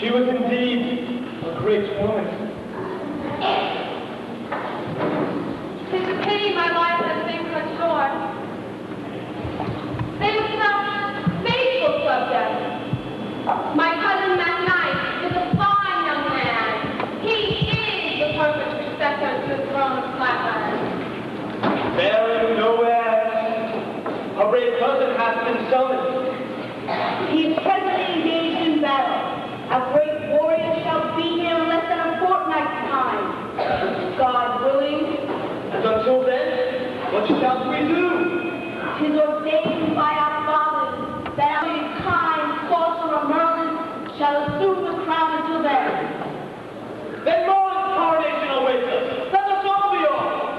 She was indeed a great woman. It's a pity my life has been cut short. They were such faithful subjects. My cousin McKnight is a fine young man. He is the perfect successor to the throne of Flatland. Bearing no heirs, a brave cousin hath been summoned. He is presently engaged in battle. A great warrior shall be here in less than a fortnight's time. God willing. And until then, what shall we do? 'Tis ordained by our fathers that our kind sorcerer Merlin shall assume the crown until then. Then Merlin's coronation awaits us. Let us all be off.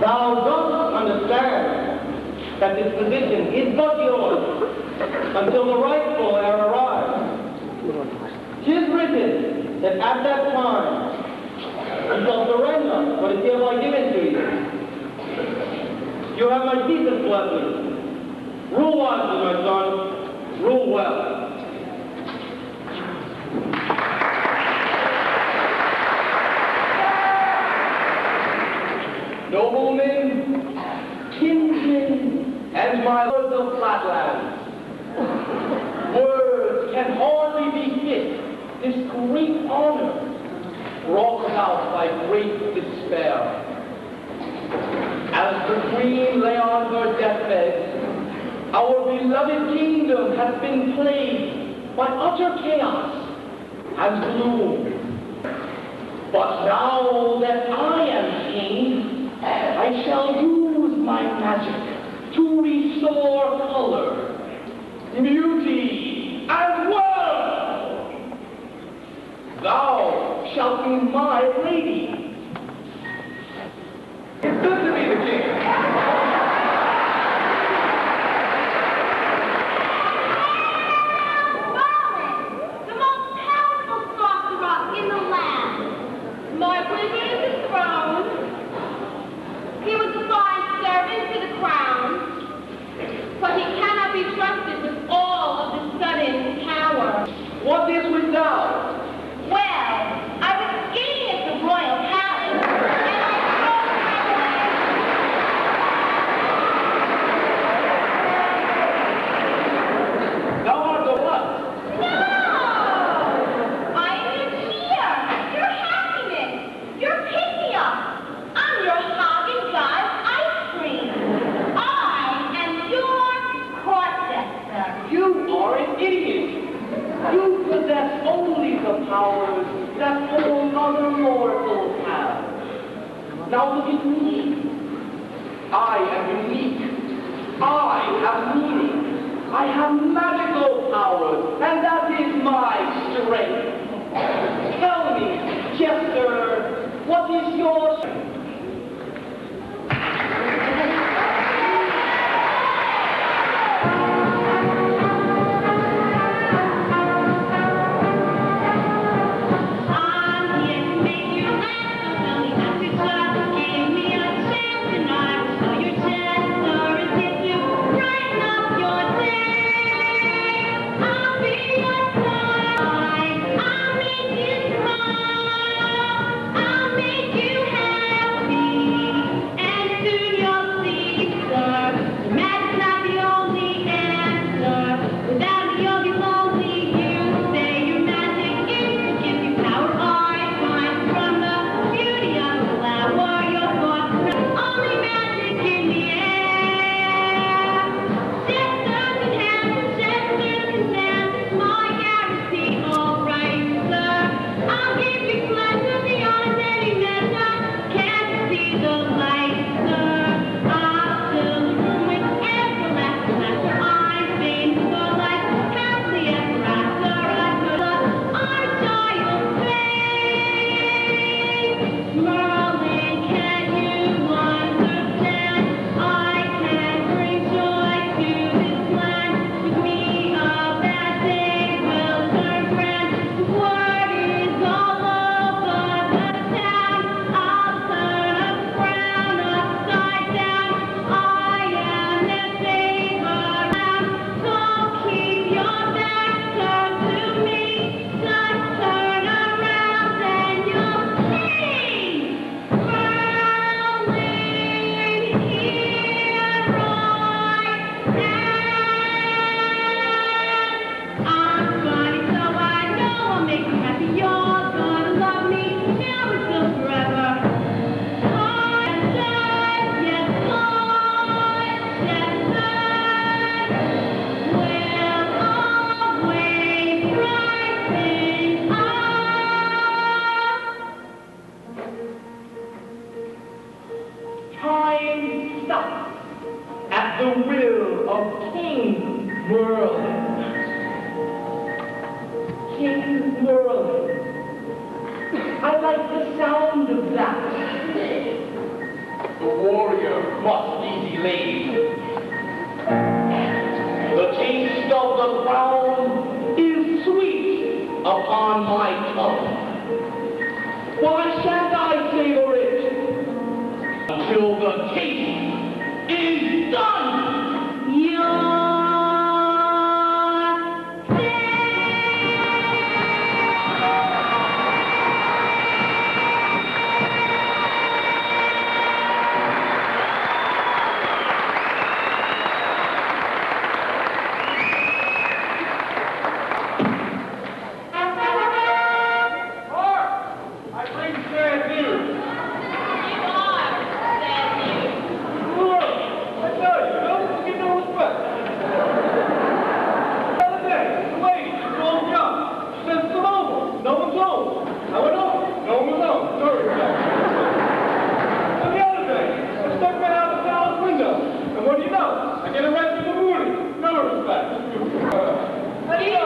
Thou dost understand that this position is but yours until the rightful heir arrives. 'Tis written that at that time you shall surrender what is hereby given to you. You have my deepest blessing. Rule wisely, my son. Rule well. Noblemen, kinsmen, and my lords of flatlands, words can hardly befit this great honor brought about by great despair. As the queen lay on her deathbed, our beloved kingdom has been plagued by utter chaos and gloom. But now that I am king, I shall use my magic to restore color, beauty, and wealth. Thou shalt be my lady. It's good to be the king. The most powerful sorcerer in the land. My wizard is enthroned. He was a fine servant to the crown, but he cannot be trusted with all of the sudden power. What is with thou? Well, I was skiing at the royal palace, and Thou art the what? no! I am your cheer, your happiness, your pick-me-up. I'm your Haagen-Dazs ice cream. I am your court jester. You are an idiot. You possess only the powers that all other mortals have. Now look at me. I am unique. I have meaning. I have magical powers, and that is my strength. Tell me, Jester, what is your strength? I'm here to make you laugh, so tell me not to stop. Give me a chance and I will show your jester is here to brighten up your day. I'll be your sunlight, I'll make you smile, I'll make you happy, and soon you'll see, sir, the magic's not the only answer. Without me you'll be lonely. You say your magic is to give you power. I find from the beauty of a flower your thoughts only magic in the air. Jesters and hands, jesters and hands, it's my guarantee. All right, sir, I'll give you pleasure beyond any measure. Can't you see the light, sir? I'll fill the room with everlasting laughter. I'm famous for life, happily ever after. I put our child's face. Merlin, can you understand? I can bring joy to this land. With me, a bad day will turn grand. The word is all over the town. I'll turn a frown upside down. I am their favorite lamb. So keep your back turned to me. Just turn around and you'll see Merlin here right now. I'm funny, so I know I'll make you happy. You're gonna love me now until forever. Yes, Lord, will always brighten up. Time stops at the will of King Merlin. King Merlin. I like the sound of that. The warrior must easy laid. The taste of the ground is sweet upon my tongue. Why shan't I savor it until the taste is done? You're I bring sad news. You are sad news. Look, I tell you, don't give no respect. The other day, the lady, she called me up. She said, come over. No one's home. I went over. No one was home. Sorry, And the other day, I stuck my out the palace window. And what do you know? I get arrested for mooning. No respect. You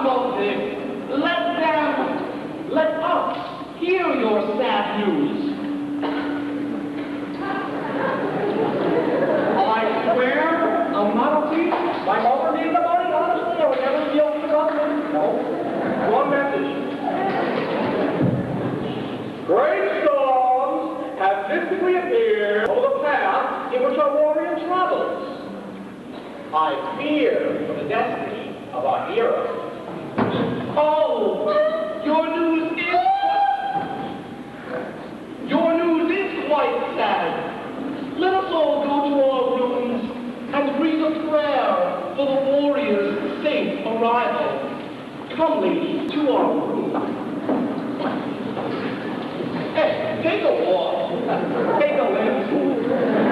know this. Let us hear your sad news. I swear I'm not a thief. My mother needs the money, honestly. I would never be able to government. No. One message. Great storms have mystically appeared over the path in which our warrior travels. I fear for the destiny of our hero. Oh, your news is quite sad. Let us all go to our rooms and breathe a prayer for the warrior's safe arrival. Come, ladies, to our room. Hey, take a walk. Take a lift.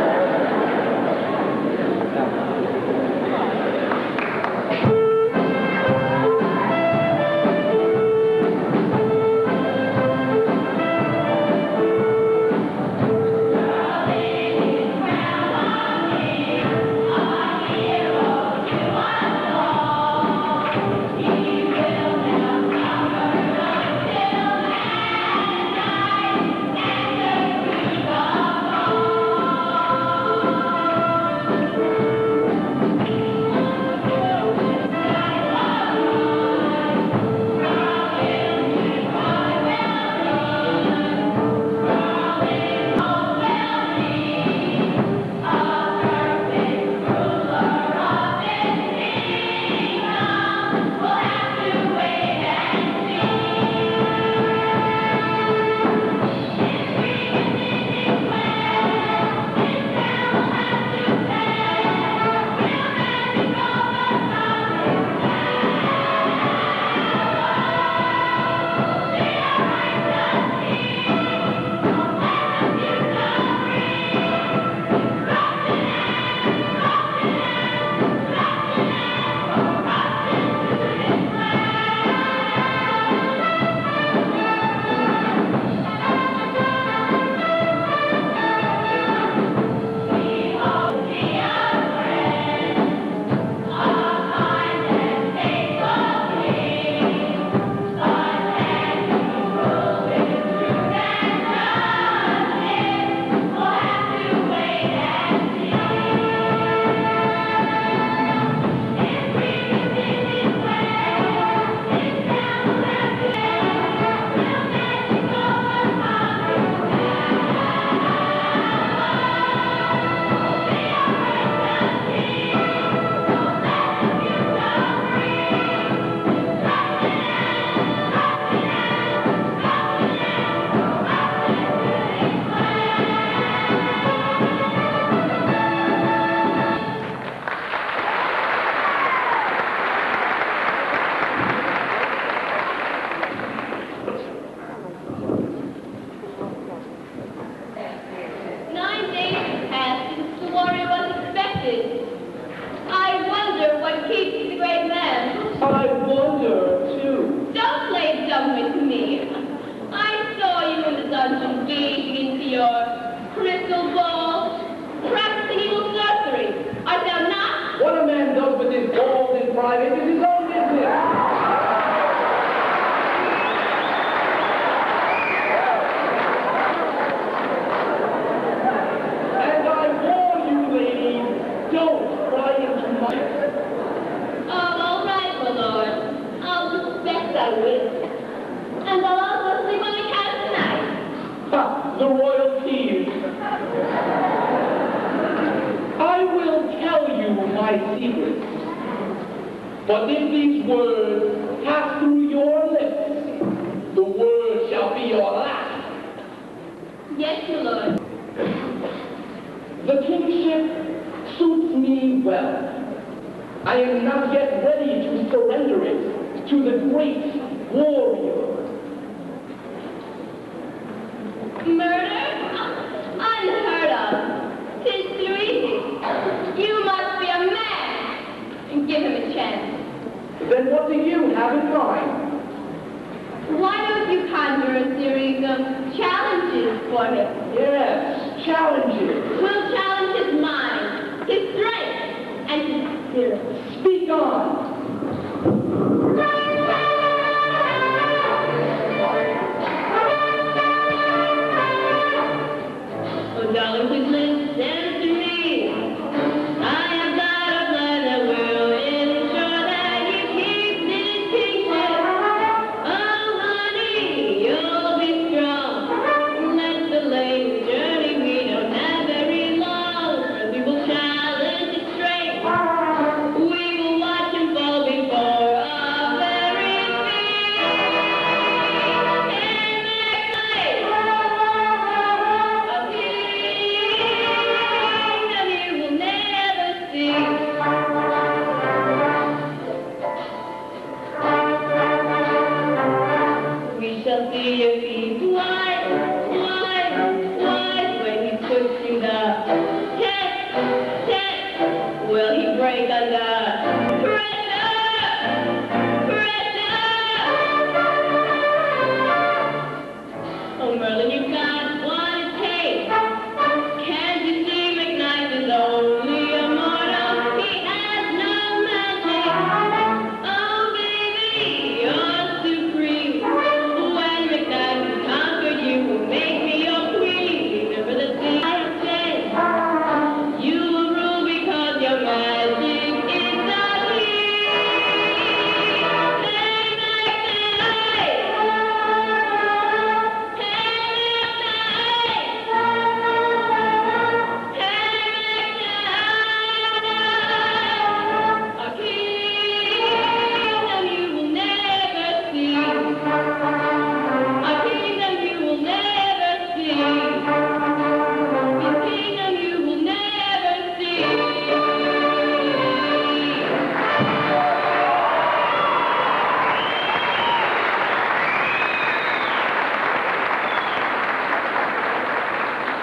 But if these words pass through your lips, the word shall be your last. Yes, my lord. The kingship suits me well. I am not yet ready to surrender it to the great warrior. Murder? Unheard of. 'Tis too easy. You must be a man. Give him a chance. Then what do you have in mind? Why don't you conjure a series of challenges for him? Yes, challenges. We'll challenge his mind, his strength, and his spirit. Speak on. Oh, darling, please listen to me. I have got a plan that will ensure that you keep this kingship. Oh, honey, you'll be strong. Let's delay the journey. We don't have very long. First, we will challenge his strength. We will watch him fall before our very feet. And next night, a kingdom you will never see. We shall see if he's wise, when he puts you the test. Will he break under pressure? Oh, Merlin, you've got what it takes. Can't you see McKnight is only a mortal? He has no magic. Oh, baby, you're supreme. When McKnight has conquered you, will make me your queen. Remember the thing I said. You will rule because your magic is the key. A kingdom you will never see. A kingdom you will never see. A kingdom you will never see.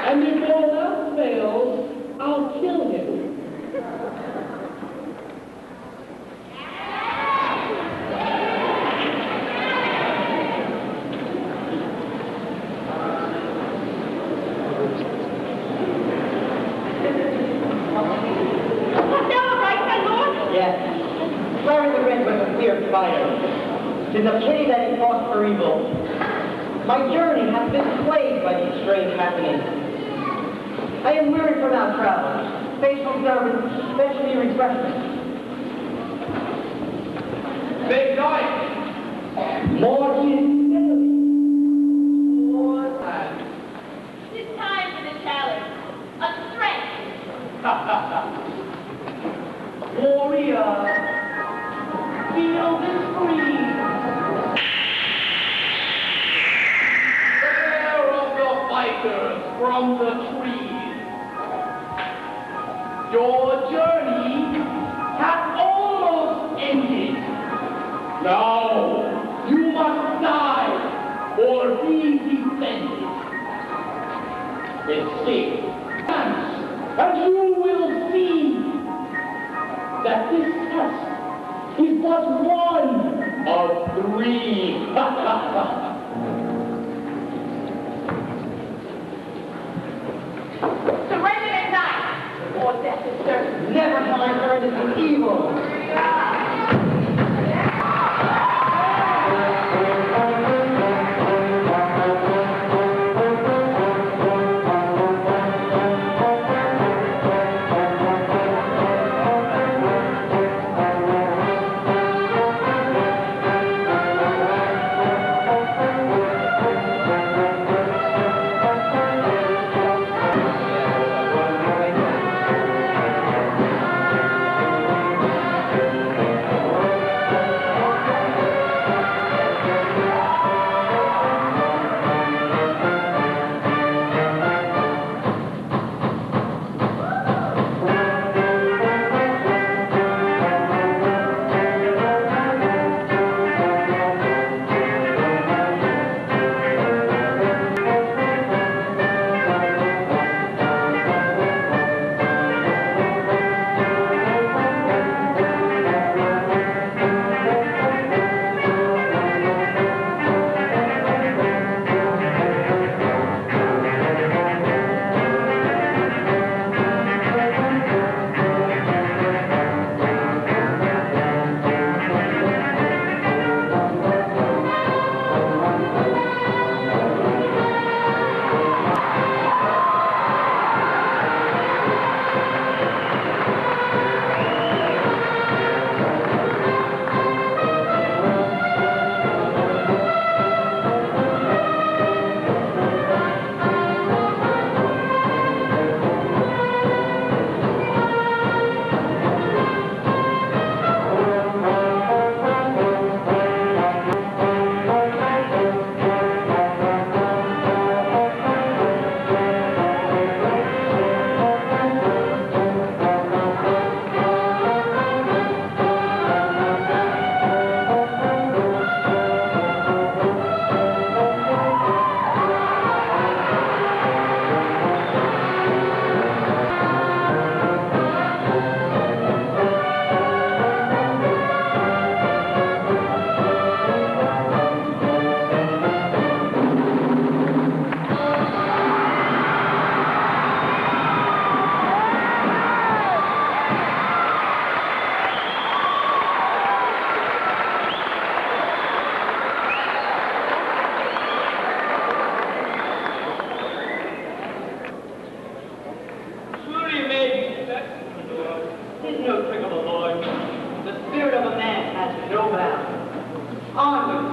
And if all else fails, I'll kill him. Yes, flaring the red with a fierce fire. 'Tis a pity that he fought for evil. My journey hath been plagued by these strange happenings. I am weary from our travels. Faithful servants, specially refreshment. Big night. More steadily. More time. It's time for the challenge. A strength. Warrior, feel this breeze. The air of the fighters from the trees. Your journey has almost ended. Now, you must die or be defended. Escape. And you will see that this test is but one of three. Surrender at night, or death is certain. Never shall I surrender to evil.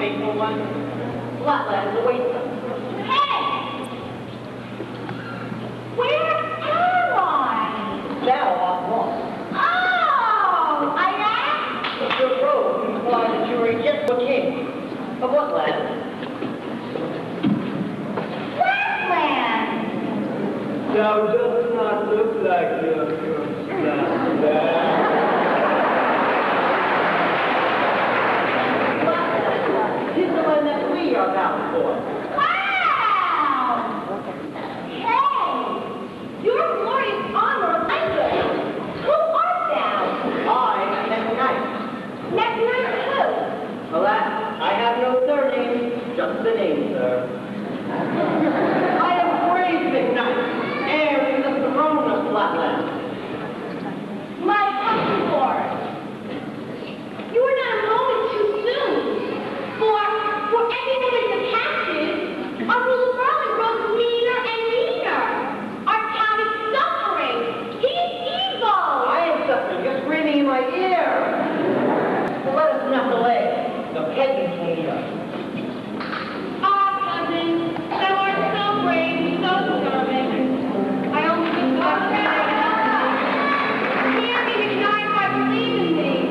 faithful one. Flatlands awaits us. Hey! Where am I? Now off lost. Oh, I am? Your robe implies that you were just a king. Of what land? Flatland. Thou does not look like your Flatland is the land that we are bound for. Wow! Hey! Your glorious armor of language. Who art thou? I am Neck Knight. Next knight who? Alas, I have no surname, just the name, sir. I am brave Neck Knight, heir to the throne of Flatland. My country lord. You are not a moment too soon. For every minute that passes, our rule of Merlin grows meaner and meaner. Our town is suffering. He is evil. I am suffering, you're screaming in my ear. So let us not delay. The peasants will need us. Cousin, thou art so brave, so serving. I only wish God could help me. Hear me, McKnight, I believe in thee.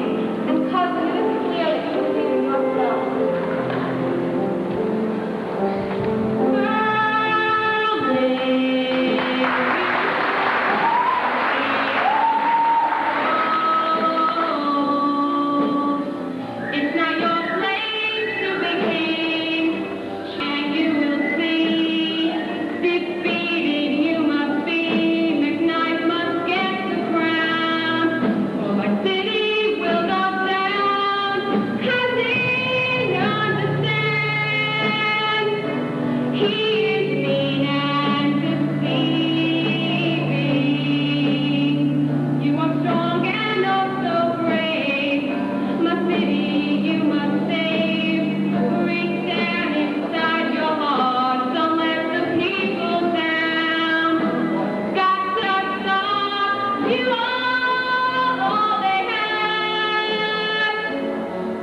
And cousin, it is clear that you believe in yourself. It's not your place to be king, and you will see. Defeated you must be, McKnight must get the crown. For my city will go down, as he understands. He is mean and deceiving. You are strong and oh so brave. My city you must save. Reach down inside your heart. Don't let the people down. Got to stop. You are all they have.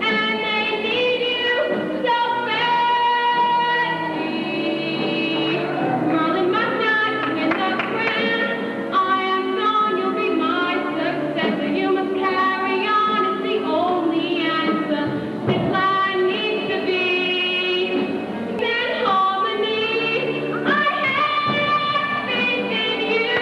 And they need you so badly. Merlin must not win the crown. I am gone, you'll be my successor. You must carry on, it's the only answer. This land needs to be in harmony. I have faith in you.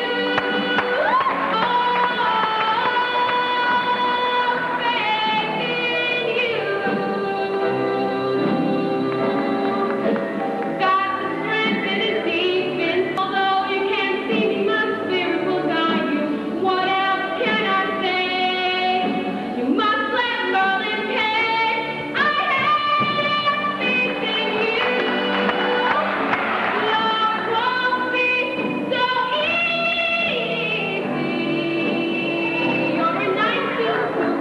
Got the strength that is deep in. Although you can't see me, my spirit will guide you. What else can I say? You must let Merlin pay. I have faith in you. Love won't be so easy. You're a knight to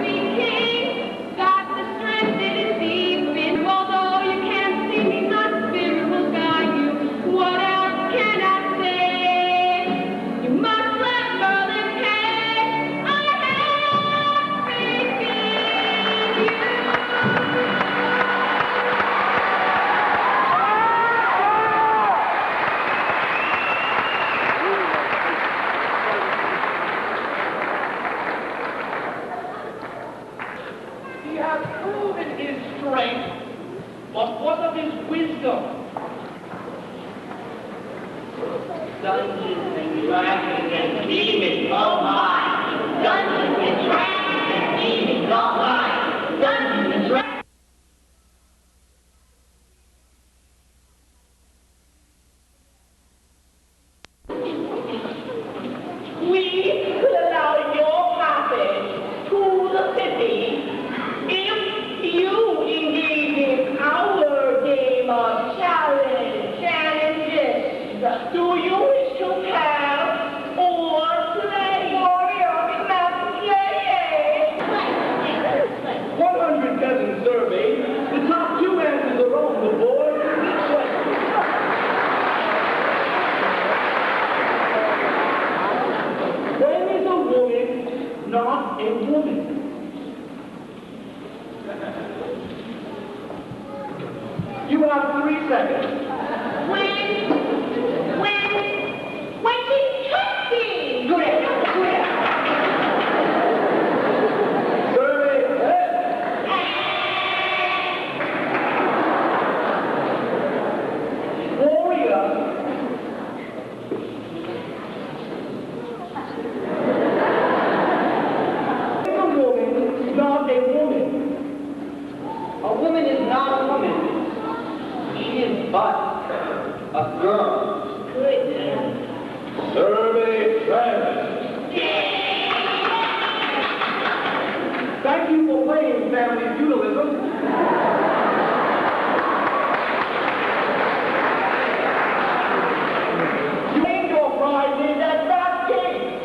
be king. Got the strength that is deep in. Although you can't see me, my spirit will guide you. What else can I say? You must let Merlin pay. I have faith in you. He has proven his strength, but what of his wisdom? Dungeons and dragons and demons, oh my! Dungeons and dragons and demons, oh my! Dungeons and dragons. We could allow your passage to the city if you engage in our game of challenges. Do you wish to pass or play? Warrior, command play. 100 peasants surveyed. The top two answers are on the board. Each question. When is a woman not a woman? seconds. When she's talking. Good answer, good answer. Survey head. Warrior. Is a woman not a woman? A woman is not a woman. She is but a girl. Survey Travis. Thank you for playing family feudalism. You named your prize in that fat game.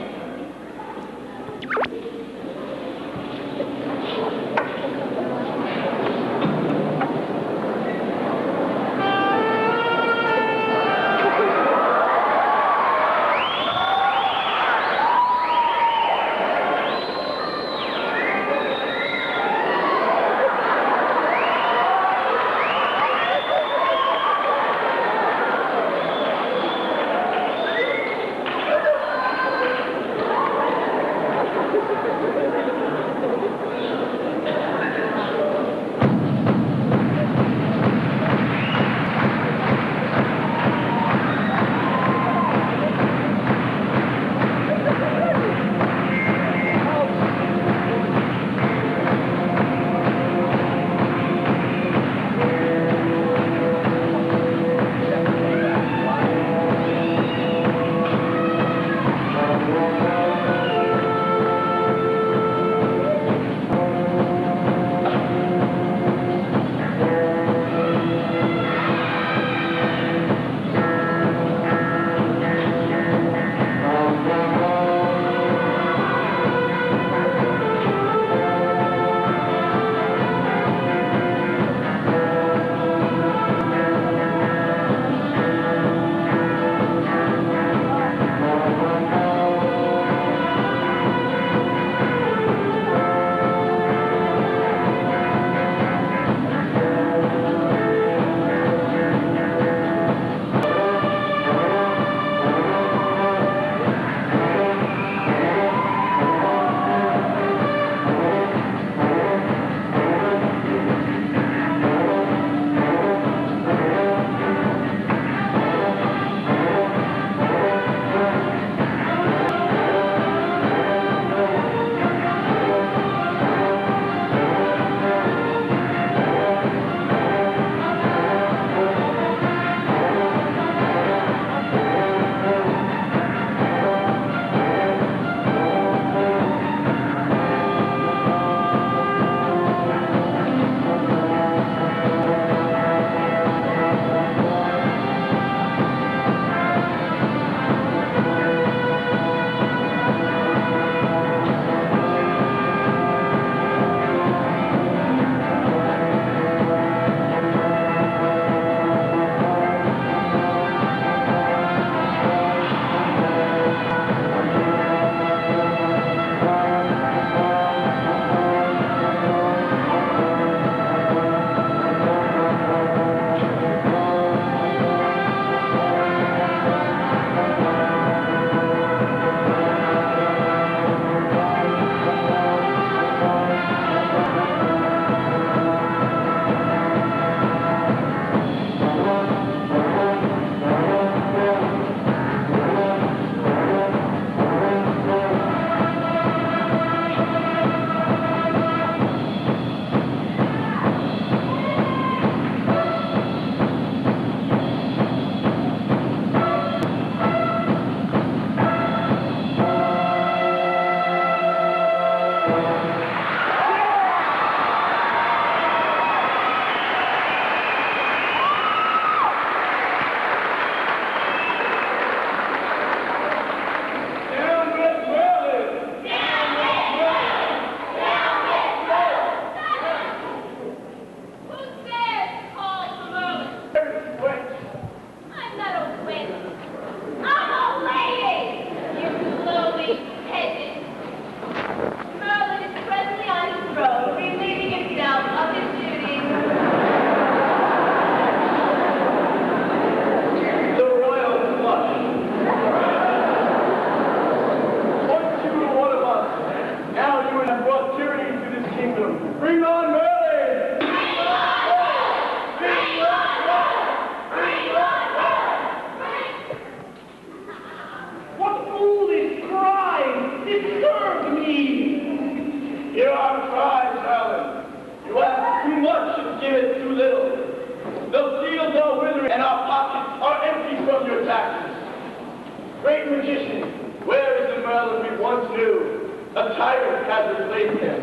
A tyrant has replaced him.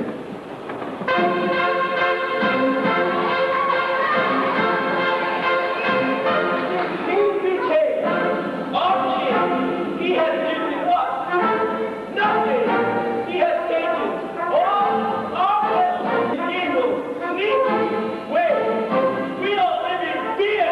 King became our king. He has given what? Nothing. He has taken all our wealth. Evil, sneaky, wait. We don't live in fear.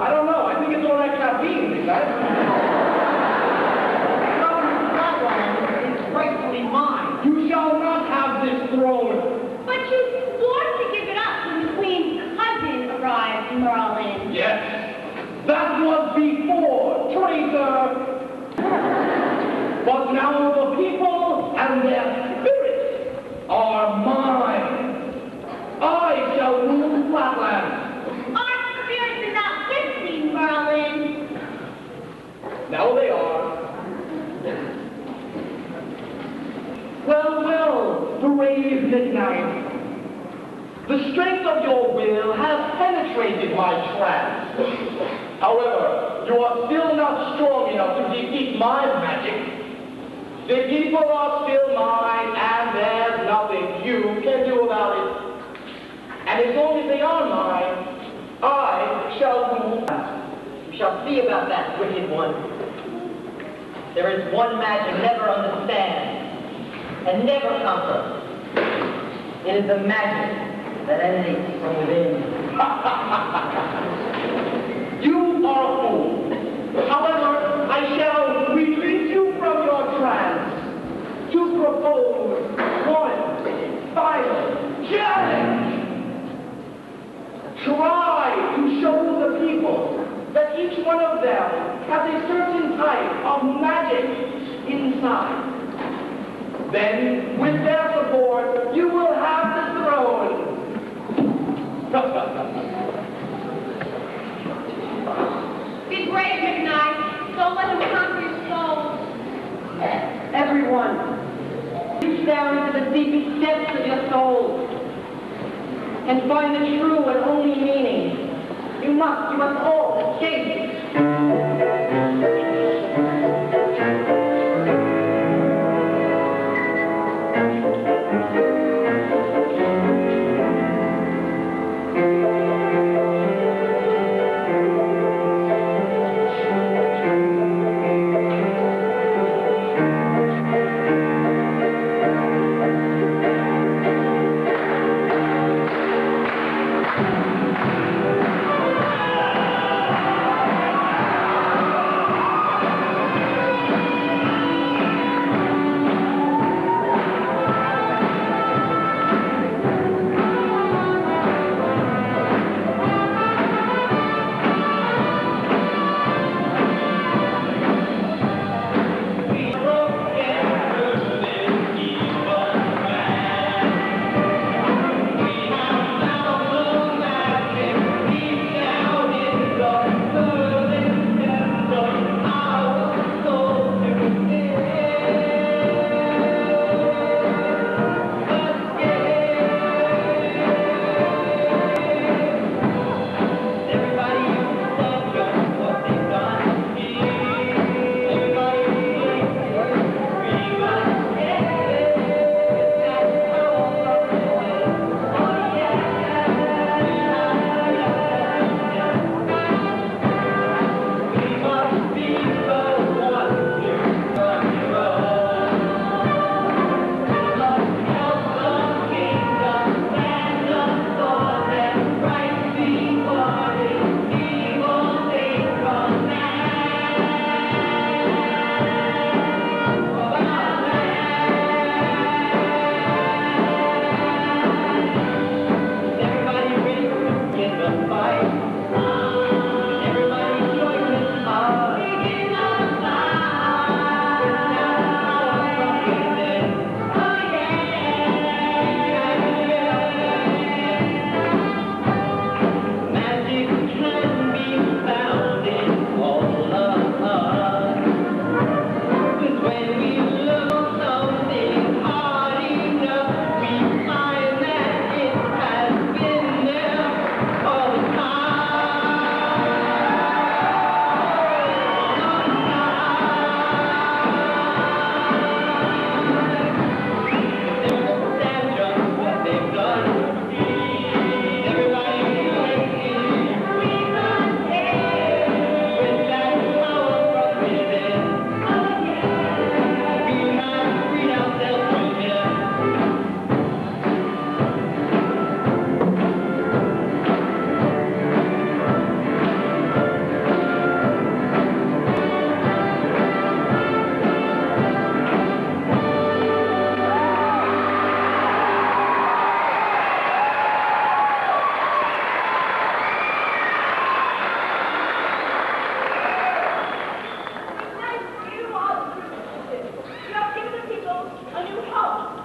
I don't know. I think it's all that caffeine, guys. It's rightfully mine. You shall not have this throne. But you swore to give it up when the Queen's cousin arrived in Merlin. Yes, that was before, traitor. But now the people and their spirits are mine. I shall rule Flatland. Our spirits are not with thee, Merlin. Now they are. Well, well, brave midnight. The strength of your will has penetrated my trance. However, you are still not strong enough to defeat my magic. The people are still mine, and there's nothing you can do about it. And as long as they are mine, I shall rule. We shall see about that, wicked one. There is one magic never understand and never conquer. It is the magic that emanates from within. You are a fool. However, I shall release you from your trance to propose one final challenge. Try to show the people that each one of them has a certain type of magic inside. Then, with their support, you will have the throne. Be brave, Midnight. Don't let him conquer your soul. Everyone, reach down into the deepest depths of your soul and find the true and only meaning. You must all escape.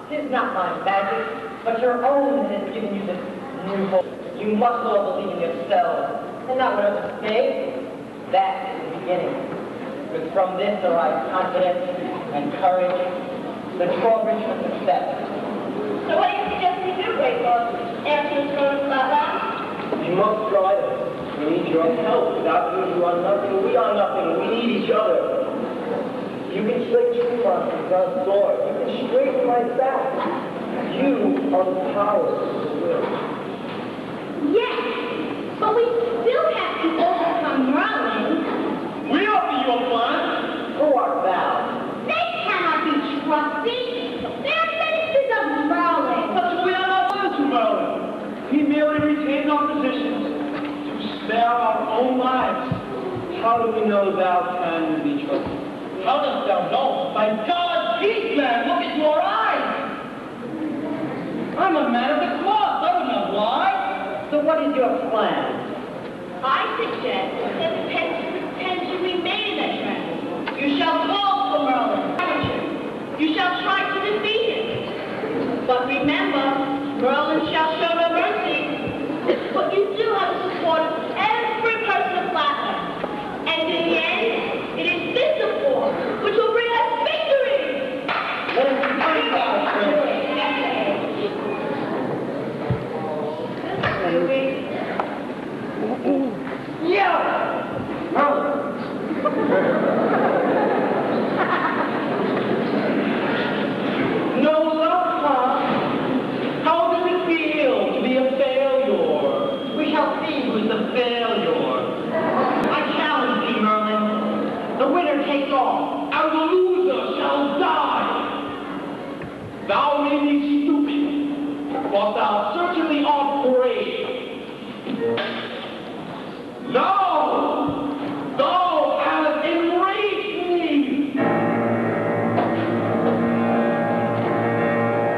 'Tis not my magic, but your own that has given you this new hope. You must all believe in yourselves, and not what others say. That is the beginning. Because from this arise confidence and courage, the drawbridge for success. So what do you suggest we do, great boss? Answer is going to flatland? You must guide us. We need your help. Without you, you are nothing. We are nothing. We need each other. You can slay true monsters with our sword. You can straighten my back. You are the power of the will. Yes, but we still have to overcome Merlin. We offer you a plan. Who art thou? They cannot be trusted. They are ministers of Merlin. But we are not loyal to Merlin. He merely retained our positions to spare our own lives. How do we know thou can be trusted? How dost thou know? By God's heat, man, look into our eyes. I'm a man of the cloth. I would not lie. So what is your plan? I suggest that tension remain in that trend. You shall call for Merlin. You shall try to defeat him. But remember, Merlin shall show no mercy. But you do have the support of every person of Flatland. And in the end, it is this support which will bring us victory. Let us find out, friend. Yeah! Merlin! No love, huh? How does it feel to be a failure? We shall see who's the failure. I challenge thee, Merlin. The winner takes all. And the loser shall die. Thou may be stupid, but thou certainly art brave. No! Thou hast enraged me!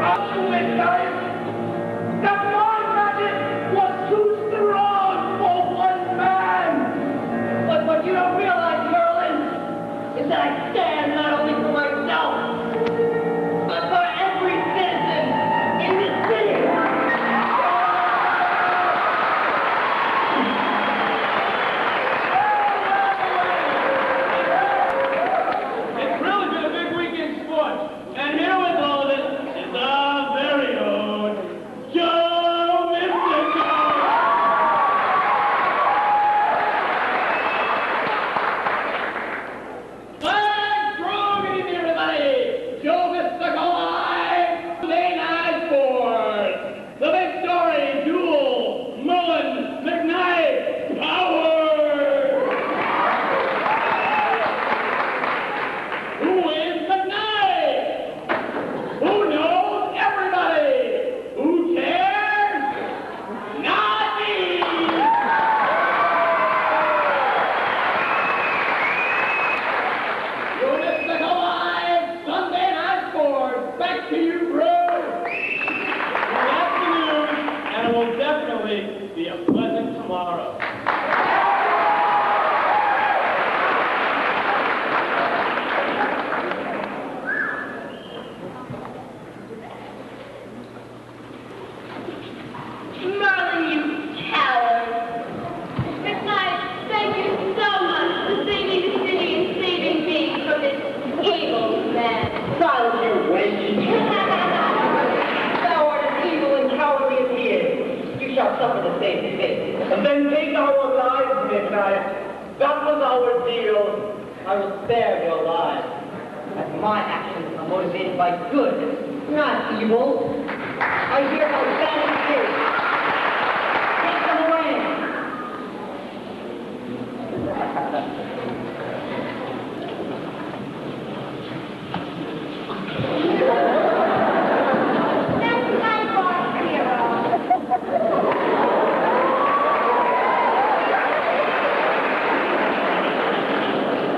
I'll do it, guys! That my magic was too strong for one man! But what you don't realize, Merlin, is that I stand not only for myself, but for every citizen in this city. It's really been a big week in sports. And here with all of it is our very own Joe Mystico! Flag strong in everybody! Joe Mystico live! Sunday night sports! The big story, duel, Mullen, McKnight, power! Who is McKnight? Who knows? Everybody! Who cares? Not me! You're listening live Sunday night sports. Back to you, bro. Good afternoon, and it will definitely be a pleasant tomorrow. Merlin, you coward. McKnight, thank you so much for saving the city and saving me from this evil man. Silence you, wench! Thou art as evil and cowardly as he is. You shall suffer the same fate. And then take our lives, McKnight. That was our deal. I will spare your lives, as my actions are motivated by good, not evil. I hereby banish you. Take them away. That's my boss, hero.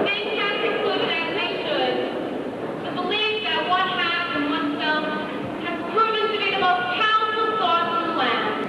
Things have concluded as they should. The belief that one has in oneself has proven to be the most powerful thought in the land.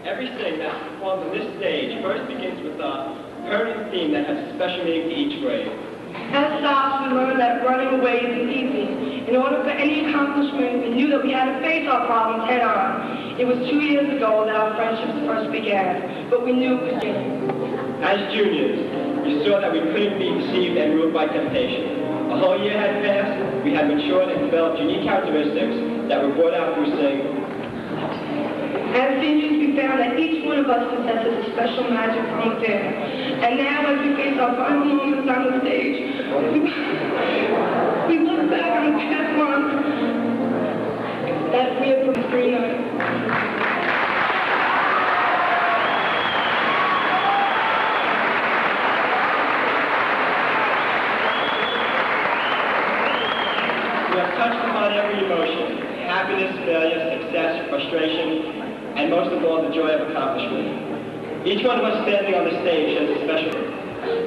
Every sing that's performed on this stage first begins with a permanent theme that has a special meaning to each grade. As stops, we learned that running away isn't easy. In order for any accomplishment, we knew that we had to face our problems head on. It was 2 years ago that our friendships first began, but we knew it was genuine. As juniors, we saw that we couldn't be deceived and ruled by temptation. A whole year had passed, we had matured and developed unique characteristics that were brought out through singing. As seniors, we found that each one of us possesses a special magic from within. And now, as we face our final moments on the stage, we look back on the past months that we have from free night. We have touched upon every emotion: happiness, failure, success, frustration, and most of all, the joy of accomplishment. Each one of us standing on the stage has a special.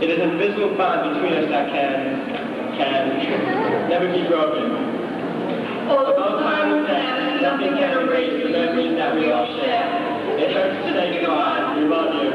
It is an invisible bond between us that can never be broken. Although time will pass, nothing can erase the memories that we all share. It hurts to say goodbye. We love you.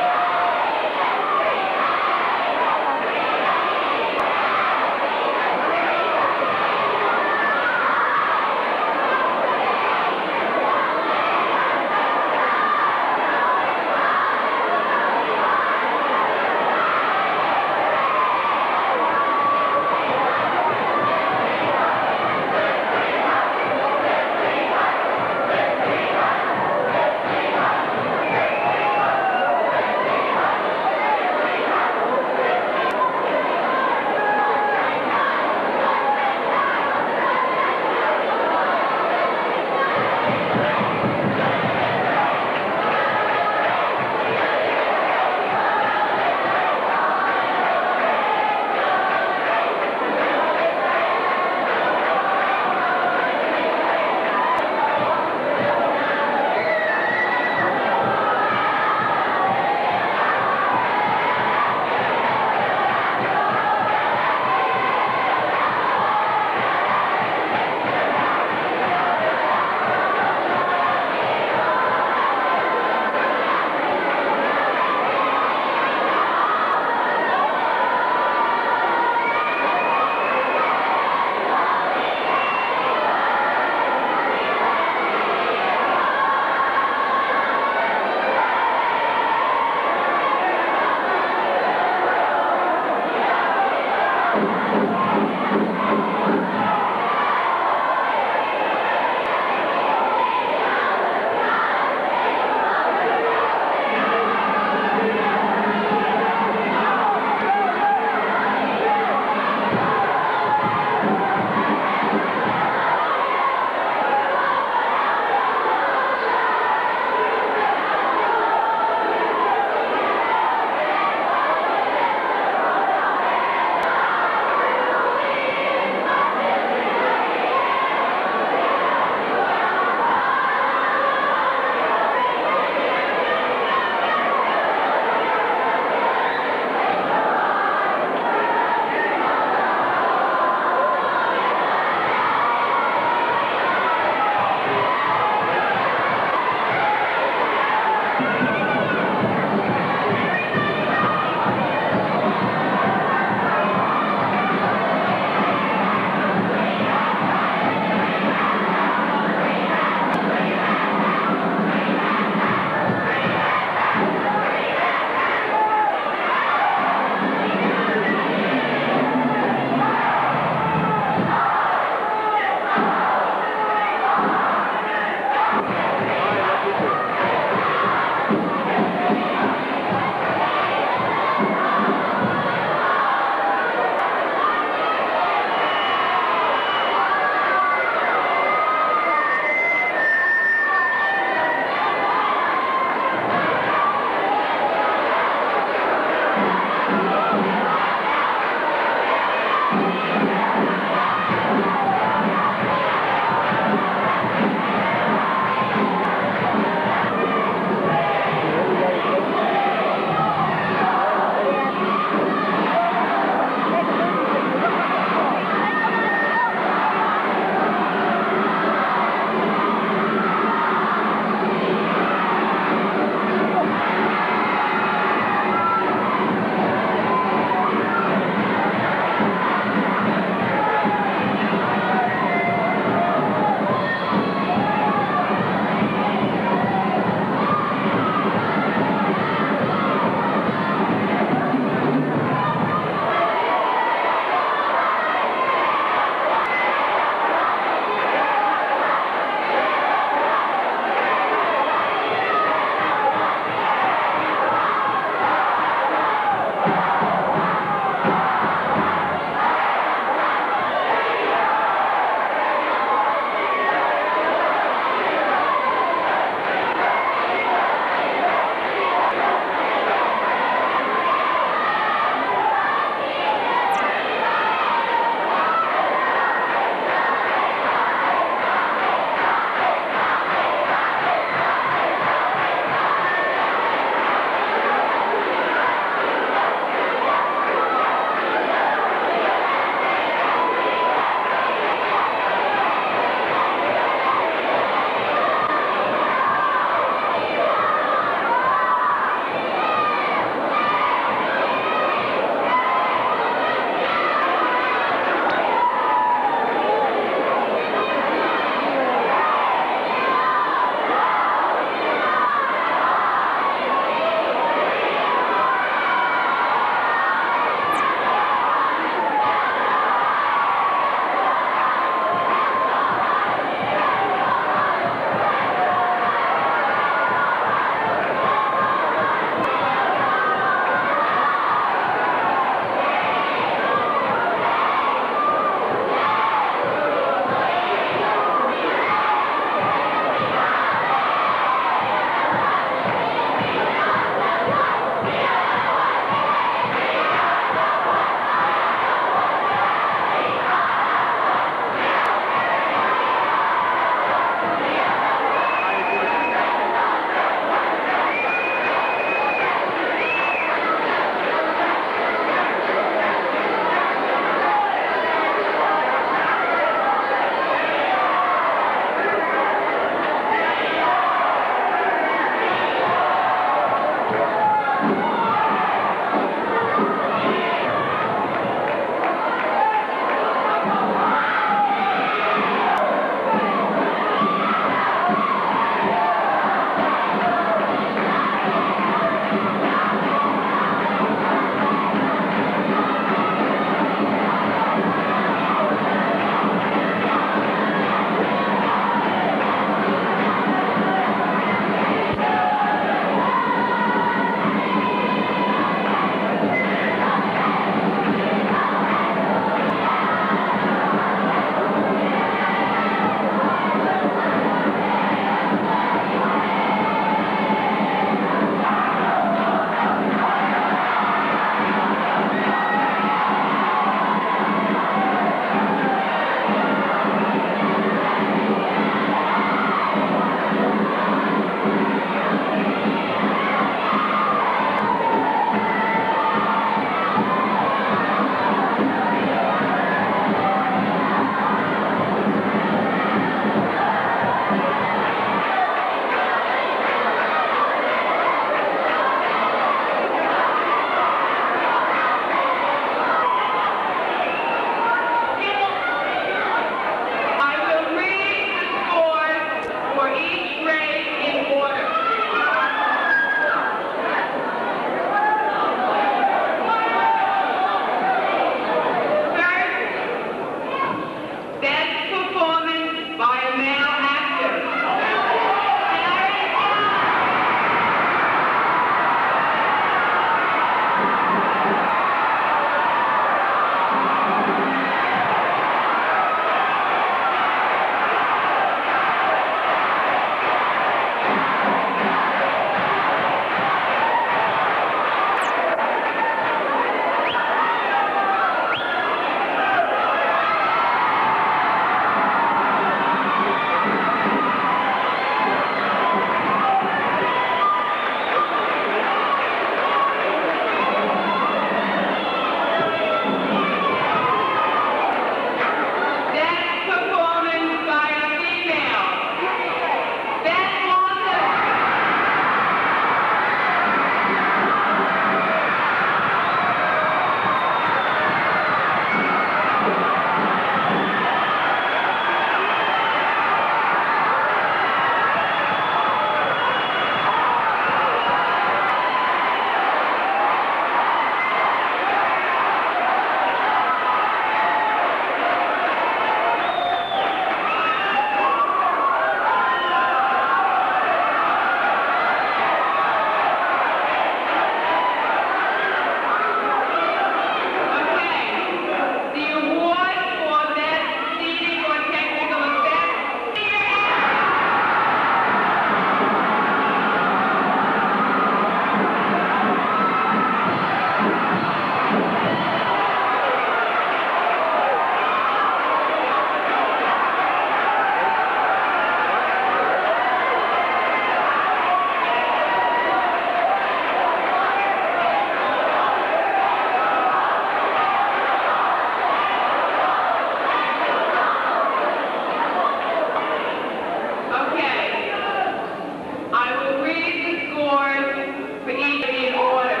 for each to be in order.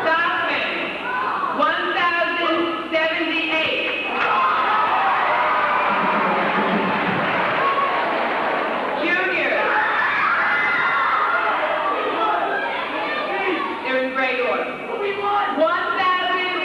Stockman, 1,078. Junior, they're in great order. 1,100.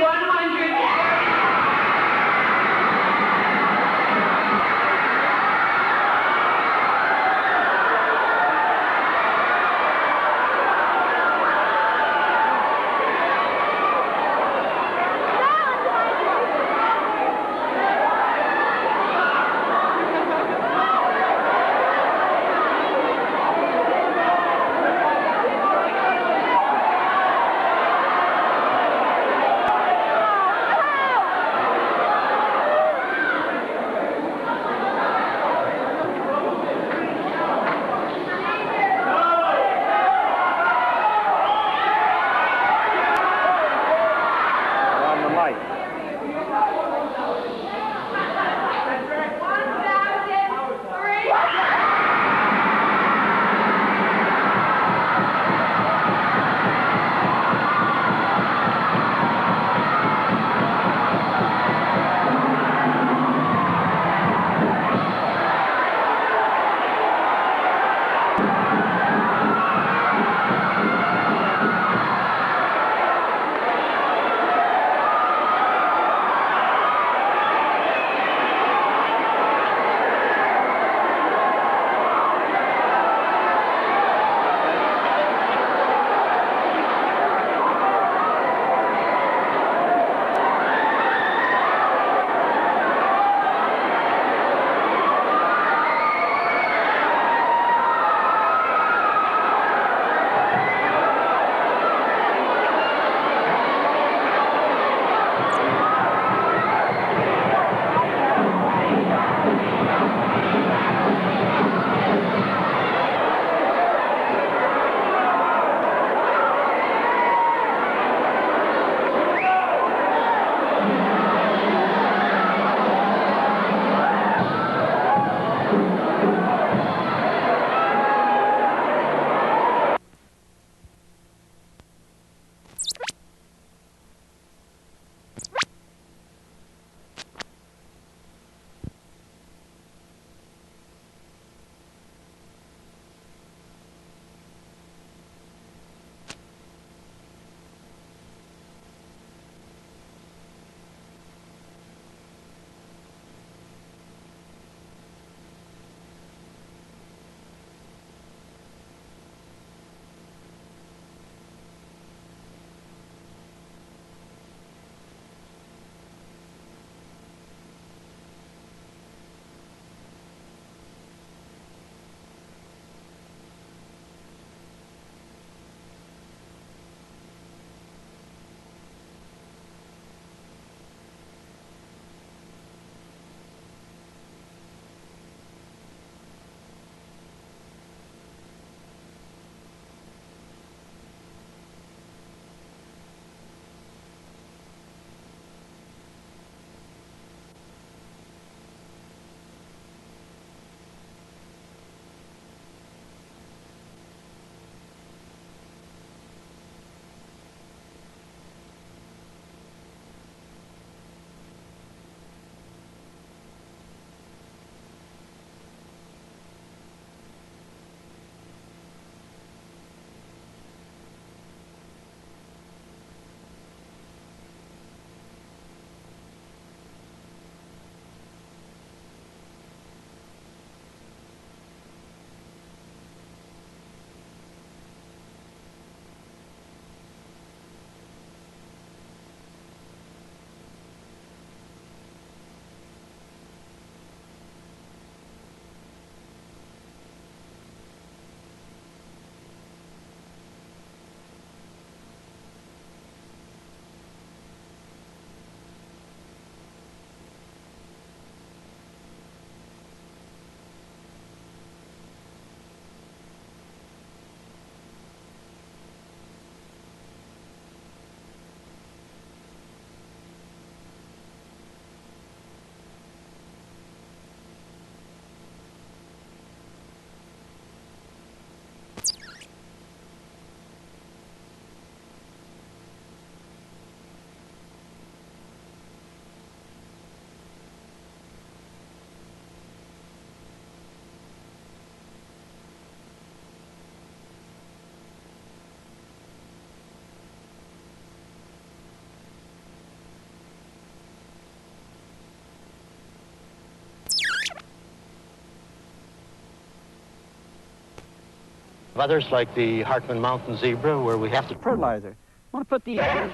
Others, like the Hartman Mountain zebra, where we have to fertilizer. I want to put these in.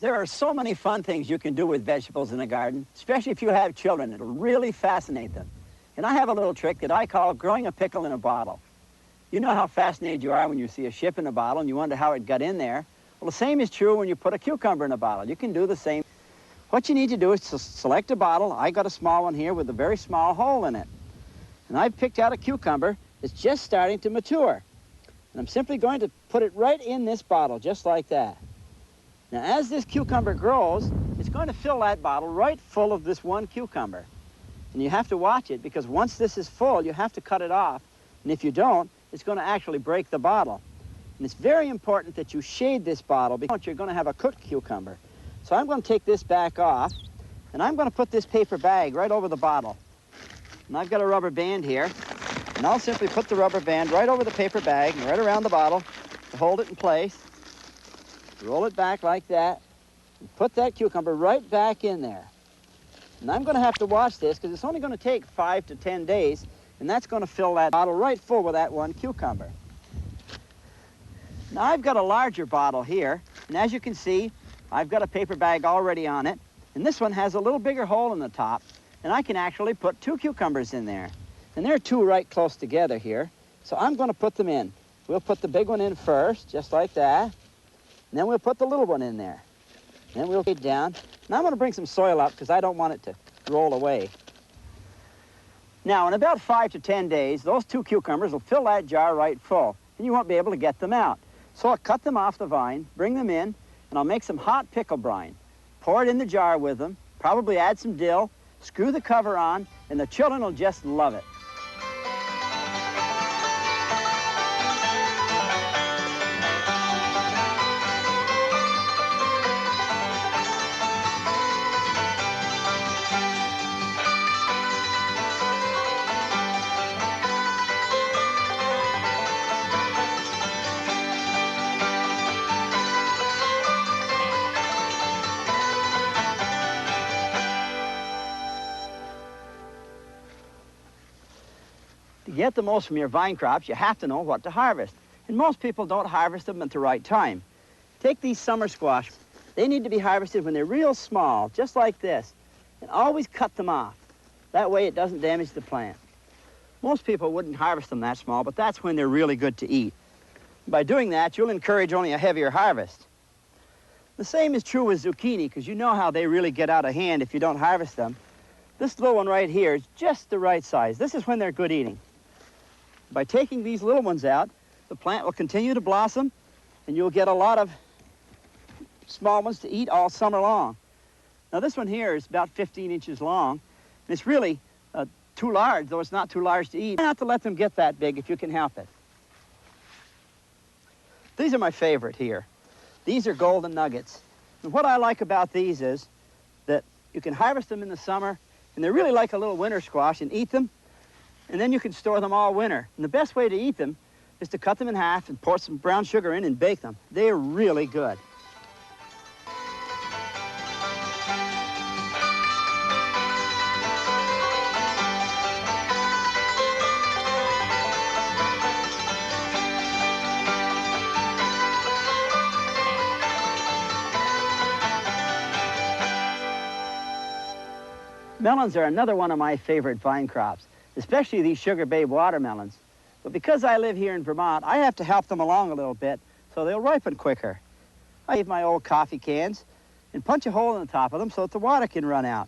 There are so many fun things you can do with vegetables in a garden, especially if you have children. It'll really fascinate them. And I have a little trick that I call growing a pickle in a bottle. You know how fascinated you are when you see a ship in a bottle and you wonder how it got in there. Well, the same is true when you put a cucumber in a bottle. You can do the same. What you need to do is to select a bottle. I got a small one here with a very small hole in it. And I've picked out a cucumber that's just starting to mature. And I'm simply going to put it right in this bottle, just like that. Now, as this cucumber grows, it's going to fill that bottle right full of this one cucumber. And you have to watch it, because once this is full, you have to cut it off. And if you don't, it's going to actually break the bottle. And it's very important that you shade this bottle, because you're going to have a cooked cucumber. So I'm going to take this back off, and I'm going to put this paper bag right over the bottle. And I've got a rubber band here, and I'll simply put the rubber band right over the paper bag and right around the bottle to hold it in place. Roll it back like that, and put that cucumber right back in there. And I'm going to have to watch this, because it's only going to take 5 to 10 days, and that's going to fill that bottle right full with that one cucumber. Now, I've got a larger bottle here, and as you can see, I've got a paper bag already on it, and this one has a little bigger hole in the top, and I can actually put 2 cucumbers in there. And there are 2 right close together here, so I'm going to put them in. We'll put the big one in first, just like that. And then we'll put the little one in there. Then we'll get down. Now I'm going to bring some soil up because I don't want it to roll away. Now, in about 5 to 10 days, those 2 cucumbers will fill that jar right full, and you won't be able to get them out. So I'll cut them off the vine, bring them in, and I'll make some hot pickle brine. Pour it in the jar with them, probably add some dill, screw the cover on, and the children will just love it. To get the most from your vine crops, you have to know what to harvest. And most people don't harvest them at the right time. Take these summer squash. They need to be harvested when they're real small, just like this. And always cut them off. That way it doesn't damage the plant. Most people wouldn't harvest them that small, but that's when they're really good to eat. By doing that, you'll encourage only a heavier harvest. The same is true with zucchini, because you know how they really get out of hand if you don't harvest them. This little one right here is just the right size. This is when they're good eating. By taking these little ones out, the plant will continue to blossom, and you'll get a lot of small ones to eat all summer long. Now, this one here is about 15 inches long, and it's really too large, though it's not too large to eat. Try not to let them get that big if you can help it. These are my favorite here. These are golden nuggets. And what I like about these is that you can harvest them in the summer, and they're really like a little winter squash, and eat them, and then you can store them all winter. And the best way to eat them is to cut them in half and pour some brown sugar in and bake them. They're really good. Melons are another one of my favorite vine crops, especially these Sugar Babe watermelons. But because I live here in Vermont, I have to help them along a little bit so they'll ripen quicker. I take my old coffee cans and punch a hole in the top of them so that the water can run out.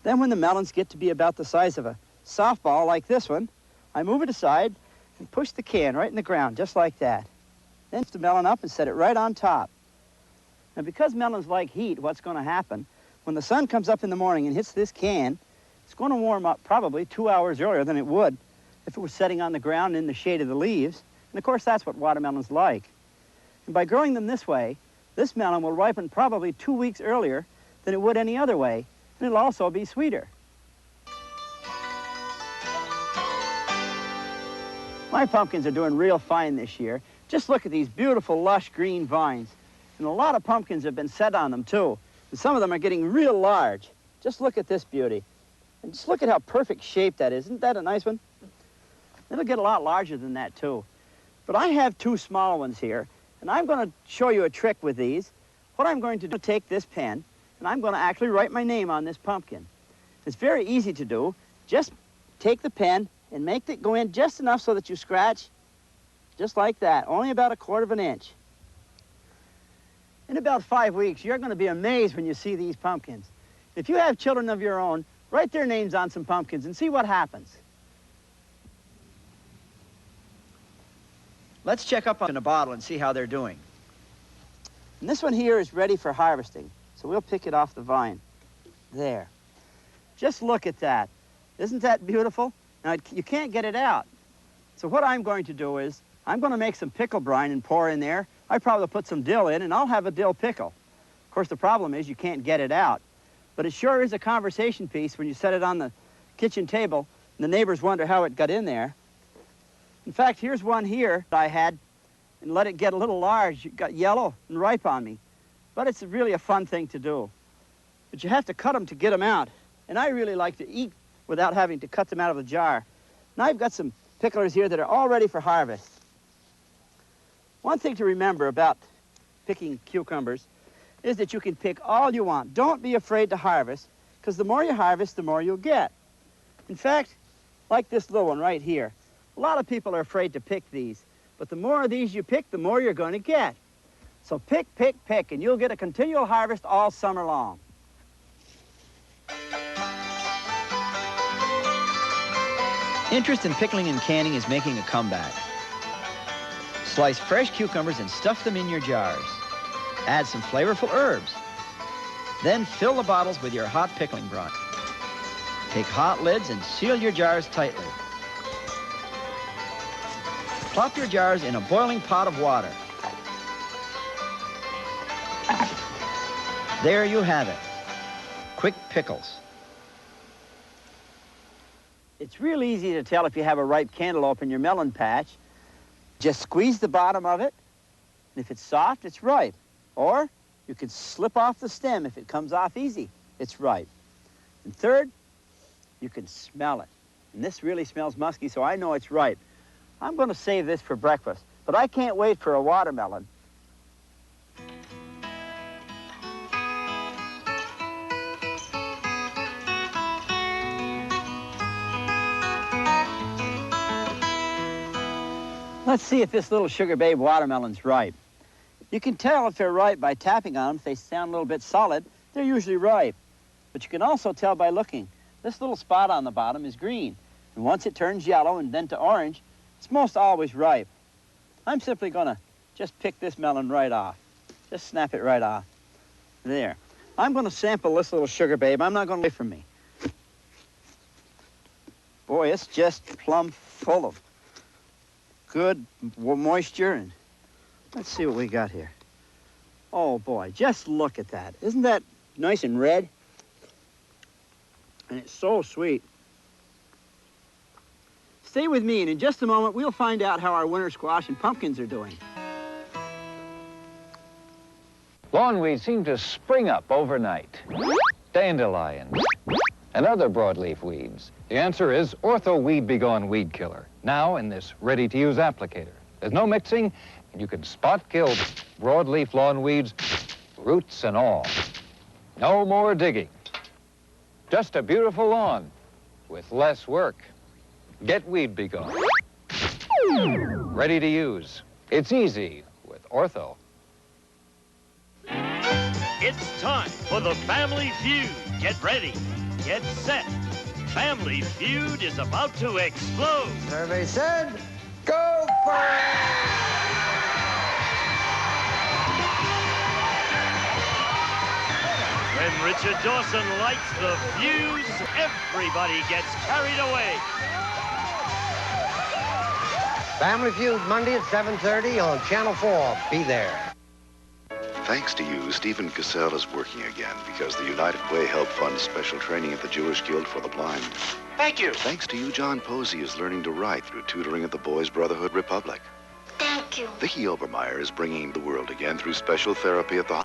Then when the melons get to be about the size of a softball like this one, I move it aside and push the can right in the ground, just like that. Then lift the melon up and set it right on top. Now, because melons like heat, what's going to happen, when the sun comes up in the morning and hits this can, it's going to warm up probably 2 hours earlier than it would if it was setting on the ground in the shade of the leaves. And of course, that's what watermelons like. And by growing them this way, this melon will ripen probably 2 weeks earlier than it would any other way, and it'll also be sweeter. My pumpkins are doing real fine this year. Just look at these beautiful, lush green vines. And a lot of pumpkins have been set on them, too. And some of them are getting real large. Just look at this beauty. And just look at how perfect shape that is. Isn't that a nice one? It'll get a lot larger than that too. But I have 2 small ones here, and I'm going to show you a trick with these. What I'm going to do is take this pen, and I'm going to actually write my name on this pumpkin. It's very easy to do. Just take the pen and make it go in just enough so that you scratch just like that, only about 1/4 inch. In about 5 weeks, you're going to be amazed when you see these pumpkins. If you have children of your own, write their names on some pumpkins and see what happens. Let's check up on a bottle and see how they're doing. And this one here is ready for harvesting, so we'll pick it off the vine. There. Just look at that. Isn't that beautiful? Now, you can't get it out. So what I'm going to do is, I'm going to make some pickle brine and pour in there. I probably put some dill in, and I'll have a dill pickle. Of course, the problem is you can't get it out. But it sure is a conversation piece when you set it on the kitchen table, and the neighbors wonder how it got in there. In fact, here's one here that I had and let it get a little large. It got yellow and ripe on me. But it's really a fun thing to do. But you have to cut them to get them out. And I really like to eat without having to cut them out of the jar. Now I've got some picklers here that are all ready for harvest. One thing to remember about picking cucumbers is that you can pick all you want. Don't be afraid to harvest, because the more you harvest, the more you'll get. In fact, like this little one right here, a lot of people are afraid to pick these, but the more of these you pick, the more you're going to get. So pick, pick, pick, and you'll get a continual harvest all summer long. Interest in pickling and canning is making a comeback. Slice fresh cucumbers and stuff them in your jars. Add some flavorful herbs. Then fill the bottles with your hot pickling brine. Take hot lids and seal your jars tightly. Plop your jars in a boiling pot of water. There you have it. Quick pickles. It's real easy to tell if you have a ripe cantaloupe in your melon patch. Just squeeze the bottom of it, and if it's soft, it's ripe. Or you can slip off the stem. If it comes off easy, it's ripe. And third, you can smell it. And this really smells musky, so I know it's ripe. I'm going to save this for breakfast, but I can't wait for a watermelon. Let's see if this little Sugar Babe watermelon's ripe. You can tell if they're ripe by tapping on them. If they sound a little bit solid, they're usually ripe. But you can also tell by looking. This little spot on the bottom is green. And once it turns yellow and then to orange, it's most always ripe. I'm simply going to just pick this melon right off. Just snap it right off. There. I'm going to sample this little Sugar Babe. I'm not going to wait for me. Boy, it's just plumb full of good moisture. And let's see what we got here. Oh, boy, just look at that. Isn't that nice and red? And it's so sweet. Stay with me, and in just a moment, we'll find out how our winter squash and pumpkins are doing. Lawn weeds seem to spring up overnight. Dandelions and other broadleaf weeds. The answer is Ortho Weed Be Gone Weed Killer. Now in this ready-to-use applicator. There's no mixing, and you can spot kill broadleaf lawn weeds, roots and all. No more digging. Just a beautiful lawn with less work. Get Weed Be Gone. Ready to use. It's easy with Ortho. It's time for the Family Feud. Get ready. Get set. Family Feud is about to explode. Survey said, go for it! When Richard Dawson lights the fuse, everybody gets carried away. Family Feud, Monday at 7:30 on Channel 4. Be there. Thanks to you, Stephen Cassell is working again because the United Way helped fund special training at the Jewish Guild for the Blind. Thank you. Thanks to you, John Posey is learning to write through tutoring at the Boys Brotherhood Republic. Thank you. Vicki Obermeyer is bringing the world again through special therapy at the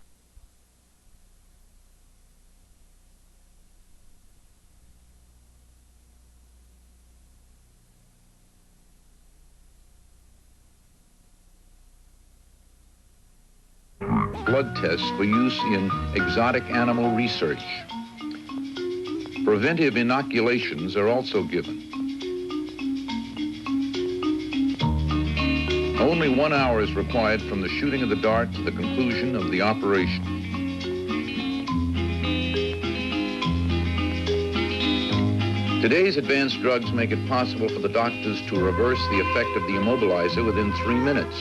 blood tests for use in exotic animal research. Preventive inoculations are also given. Only 1 hour is required from the shooting of the dart to the conclusion of the operation. Today's advanced drugs make it possible for the doctors to reverse the effect of the immobilizer within 3 minutes.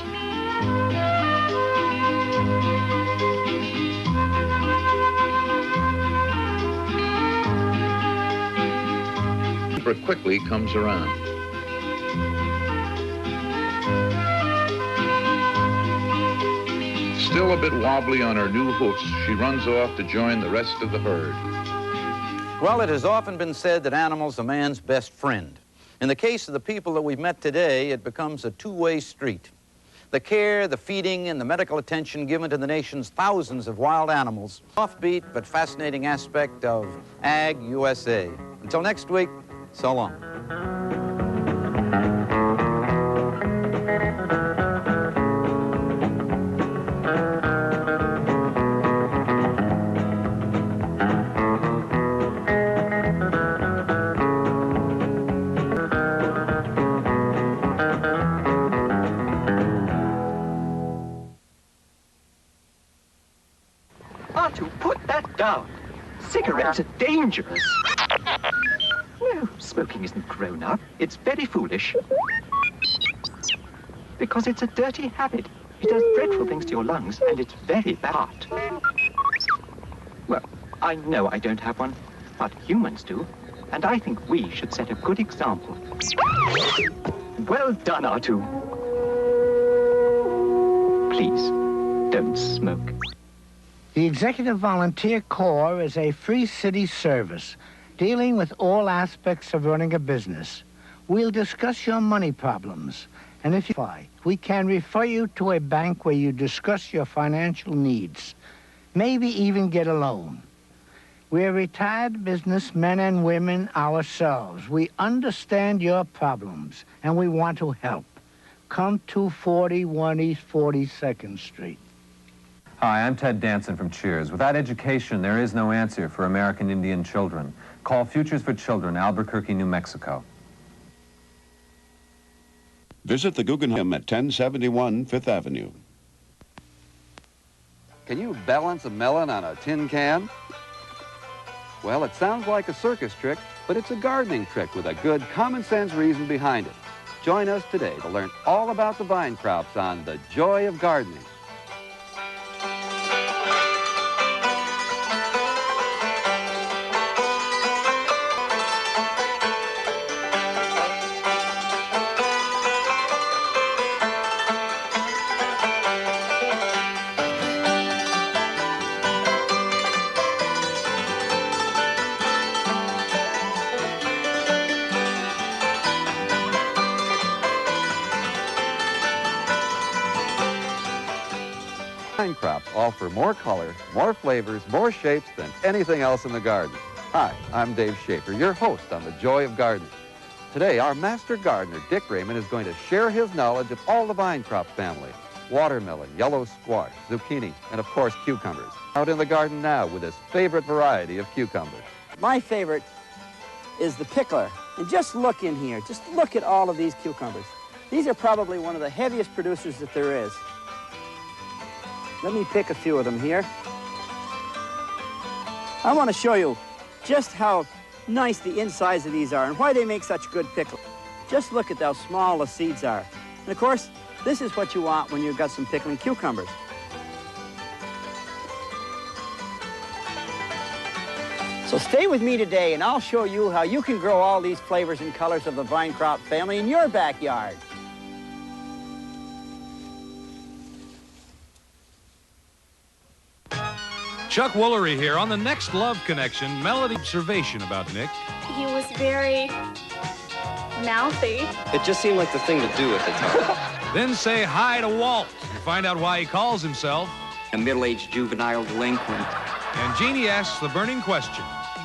Quickly comes around. Still a bit wobbly on her new hoofs, she runs off to join the rest of the herd. Well, it has often been said that animals are man's best friend. In the case of the people that we've met today, it becomes a two-way street. The care, the feeding, and the medical attention given to the nation's thousands of wild animals, offbeat but fascinating aspect of Ag USA. Until next week, so long. Artu, put that down. Cigarettes are dangerous. No, smoking isn't grown up. It's very foolish. Because it's a dirty habit. It does dreadful things to your lungs, and it's very bad. Well, I know I don't have one, but humans do. And I think we should set a good example. Well done, Artu. Please, don't smoke. The Executive Volunteer Corps is a free city service dealing with all aspects of running a business. We'll discuss your money problems, and if you qualify, we can refer you to a bank where you discuss your financial needs, maybe even get a loan. We're retired businessmen and women ourselves. We understand your problems, and we want to help. Come to 41 East 42nd Street. Hi, I'm Ted Danson from Cheers. Without education, there is no answer for American Indian children. Call Futures for Children, Albuquerque, New Mexico. Visit the Guggenheim at 1071 Fifth Avenue. Can you balance a melon on a tin can? Well, it sounds like a circus trick, but it's a gardening trick with a good common sense reason behind it. Join us today to learn all about the vine crops on The Joy of Gardening. Vine crops offer more color, more flavors, more shapes than anything else in the garden. Hi, I'm Dave Schaefer, your host on The Joy of Gardening. Today, our master gardener, Dick Raymond, is going to share his knowledge of all the vine crop family: watermelon, yellow squash, zucchini, and of course, cucumbers. Out in the garden now with his favorite variety of cucumbers. My favorite is the pickler. And just look in here. Just look at all of these cucumbers. These are probably one of the heaviest producers that there is. Let me pick a few of them here. I want to show you just how nice the insides of these are and why they make such good pickle. Just look at how small the seeds are. And of course, this is what you want when you've got some pickling cucumbers. So stay with me today and I'll show you how you can grow all these flavors and colors of the vine crop family in your backyard. Chuck Woolery here on the next Love Connection. Melody observation about Nick. He was very mouthy. It just seemed like the thing to do at the time. Then say hi to Walt and find out why he calls himself a middle-aged juvenile delinquent. And Jeannie asks the burning question.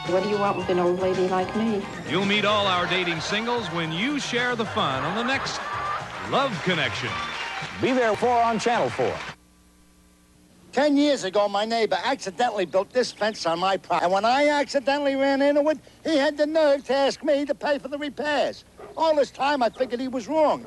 What do you want with an old lady like me? You'll meet all our dating singles when you share the fun on the next Love Connection. Be there on Channel 4. 10 years ago, my neighbor accidentally built this fence on my property. And when I accidentally ran into it, he had the nerve to ask me to pay for the repairs. All this time, I figured he was wrong.